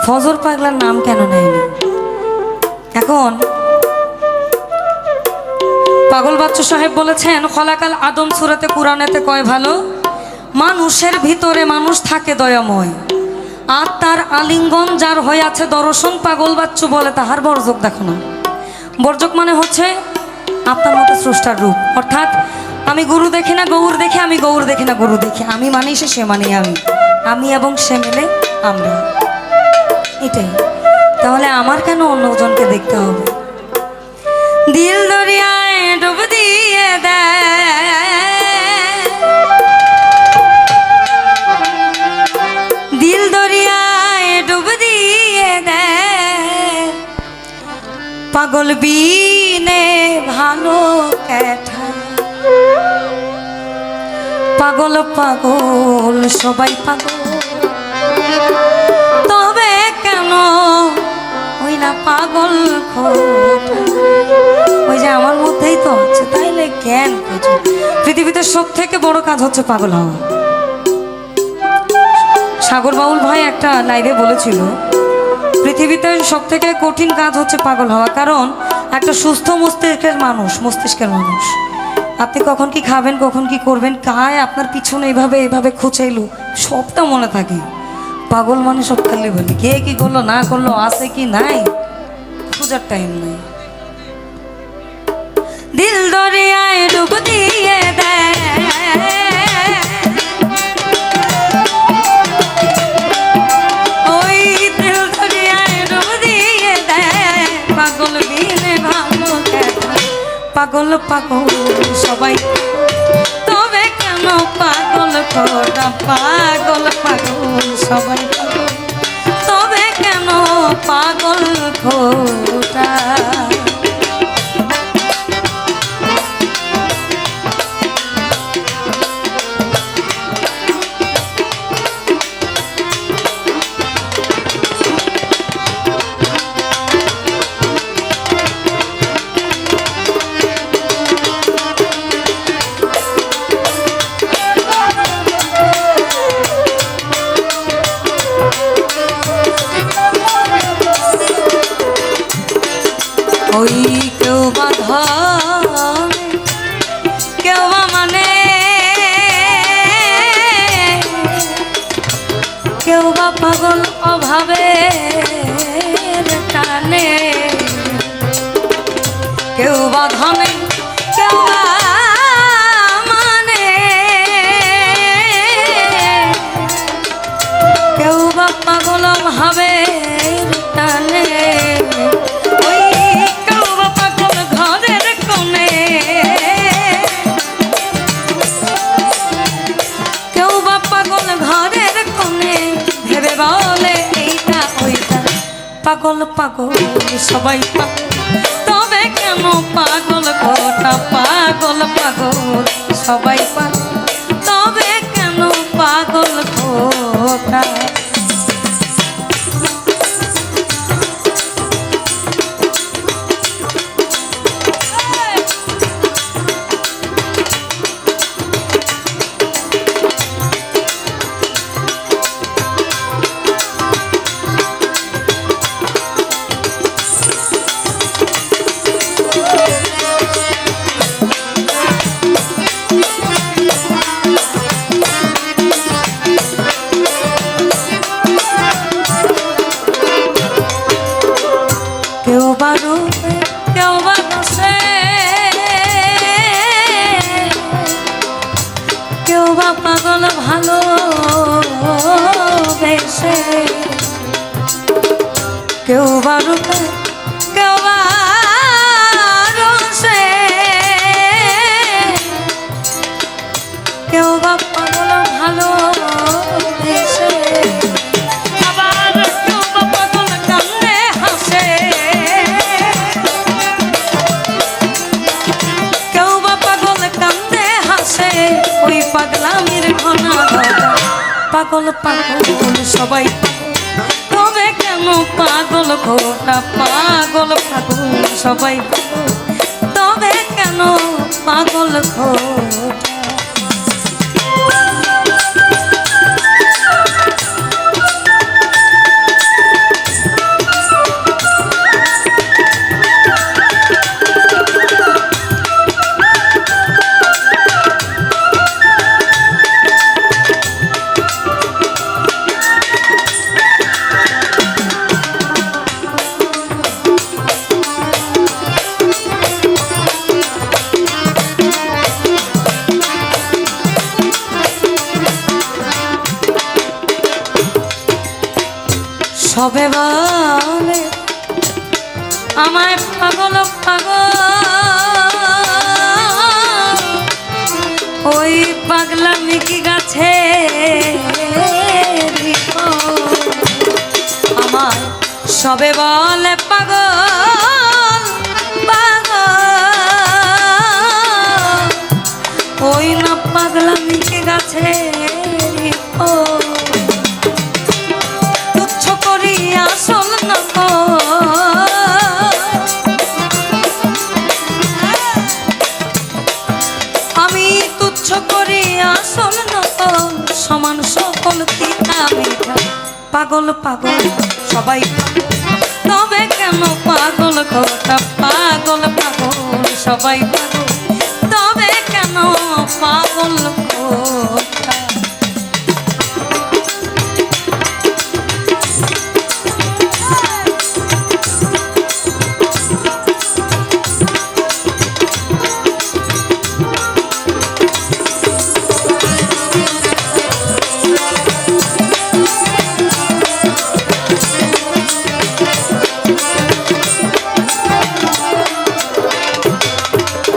ফজর পাগলার নাম কেন নেয়নি? এখন পাগল বাচ্চু সাহেব বলেছেন খলাকাল আদম সূরাতে কুরআনেতে কয় ভালো, মানুষের ভিতরে মানুষ থাকে দয়াময়, আর তার আলিঙ্গন যার হয়ে আছে দর্শন, পাগল বাচ্চু বলে তাহার বর্জক দেখো না। বর্জক মানে হচ্ছে আপনার মতো স্রষ্টার রূপ, অর্থাৎ আমি গুরু দেখি না গৌর দেখি, আমি গৌর দেখি না গুরু দেখি, আমি মানি সে মানি আমি এবং সে মিলে আমরা, এটাই। তাহলে আমার কেন অন্যজনকে দেখতে হবে? দিল দরিয়ায় ডুব দিয়ে দেয়, দিল দরিয়ায় ডুব দিয়ে দেয়, পাগল বিনে ভালো ক্যাঠা, পাগল পাগল সবাই পাগল, তবে কেন ওই না পাগল খোটা? ওই যে আমার মধ্যেই তো আছে, তাইলে কেন পৃথিবীতে সব থেকে বড় কাজ হচ্ছে পাগল হওয়া। সাগর বাউল ভাই একটা লাইভে বলেছিল পৃথিবীতে সব থেকে কঠিন কাজ হচ্ছে পাগল হওয়া, কারণ একটা সুস্থ মস্তিষ্কের মানুষ আপনি কখন কি খাবেন, কখন কি করবেন, কায় আপনার পিছনে এইভাবে খুঁচাইলো সবটা মনে থাকে। পাগল মানে সব খালি বলি, কে কি করলো না করলো, আছে কি নাই, খোঁজার টাইম নাই। দিল দরিয়ায় ডুব দিয়ে দেয়, ওই দিল দরিয়ায় ডুব দিয়ে দেয়, পাগল বিনে ভালো ক্যাঠা, পাগল পাগল সবাই, তবে কেন পাগল খোটা? পাগল পাগল সবাই পাগল, তবে কেন পাগল খোটা? ওই কেউ বা ধন কেউ বা মানে, কেউ বা পাগল অভাবে টানে, কেউ বা ধনে কেউ বা মানে, কেউ বা পাগল অভাবে টানে, পাগল পাগল সবাই পাগল, তবে কেন পাগল খোটা? পাগল পাগল সবাই পাগল, তবে কেন পাগল খোটা? কেউ বা রূপে কেউ বা রসে, কেউ বা পাগল ভালো বেশে, কেউ বা রূপে কেউ বা রসে, কেউ বা পাগল ভালো বেশে, ওই পাগলামির ঘনা ঘটা, পাগল পাগল সবাই পাগল, তবে কেন পাগল খোটা? পাগল পাগল সবাই পাগল, তবে কেন পাগল খোটা? সবে বলে আমায় পাগল পাগল, ওই পাগলামি কি গাছে আমায় সবে বলে পাগল পাগল, ওই না পাগলামি কি গাছে তুচ্ছ করি আসল না আমি তুচ্ছ করি আসল না সমান সকল তিতা মিঠা পাগল পাগল সবাই তবে কেন পাগল খোটা পাগল পাগল সবাই পাগল তবে কেন পাগল খোটা।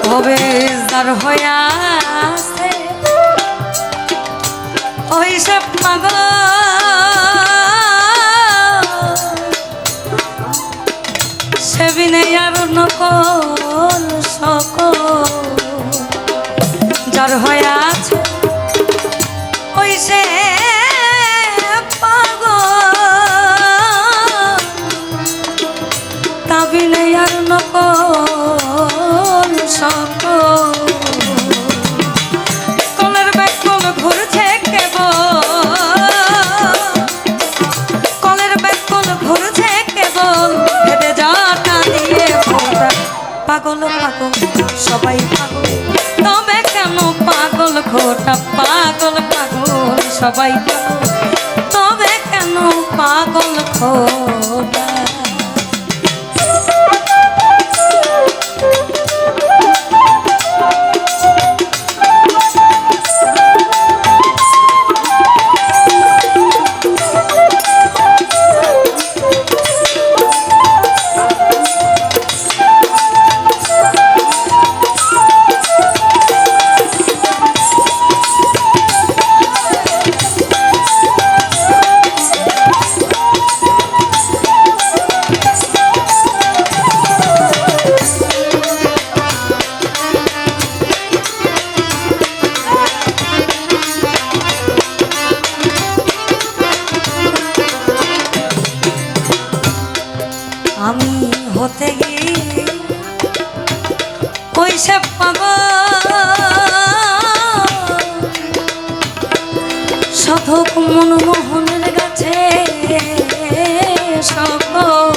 হবে যার হইয়াছে ওই সে পাগল সে বিনে আর নকল সকল যার হইয়াছে ওই সে পাগল তা বিনে আর নকল কলের ব্যাকল ঘুরছে কেবল কলের ব্যাকল ঘুরছে কেবল হেঁটে যাটা দিয়ে পাগল পাগল সবাই পাগল তবে কেন পাগল খোটা পাগল পাগল সবাই পাগল তবে কেন পাগল খোটা। আমি হতে গিয়ে ওই সে পাগল সাধক মনমোহনের গাছে সকল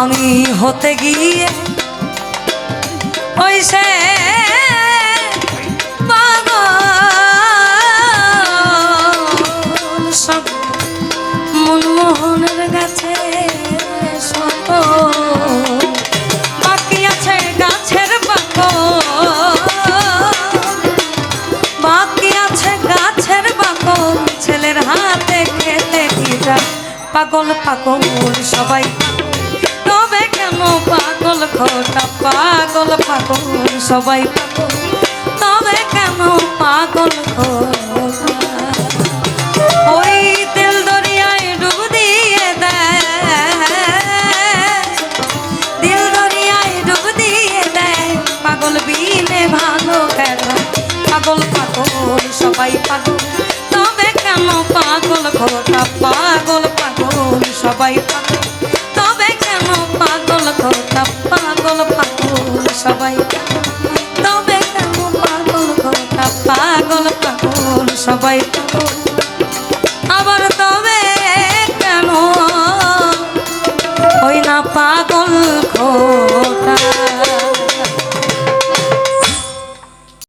আমি হতে গিয়ে ওই সে পাগল সব মনমোহনের গাছে বাকি আছে গাছের বাকল বাকি আছে গাছের বাকল ছেলের হাতে খেতে কিরা পাগল পাগল সবাই তবে কেন পাগল খোটা পাগল পাগল সবাই পাগল তবে কেন পাগল খোটা। ওই তেল দরিয়ায় ডুব দিয়ে দেয় দিল দরিয়ায় ডুব দিয়ে দেয় পাগল বিনে ভালো কেন পাগল পাগল সবাই পাগল তবে কেন পাগল খোটা পাগল পাগল সবাই পাগল তবে কেন পাগল খোটা পাগল পাগল সবাই পাগল তবে কেন পাগল খোটা পাগল পাগল সবাই পাগল আবার তবে কেন ওই না পাগল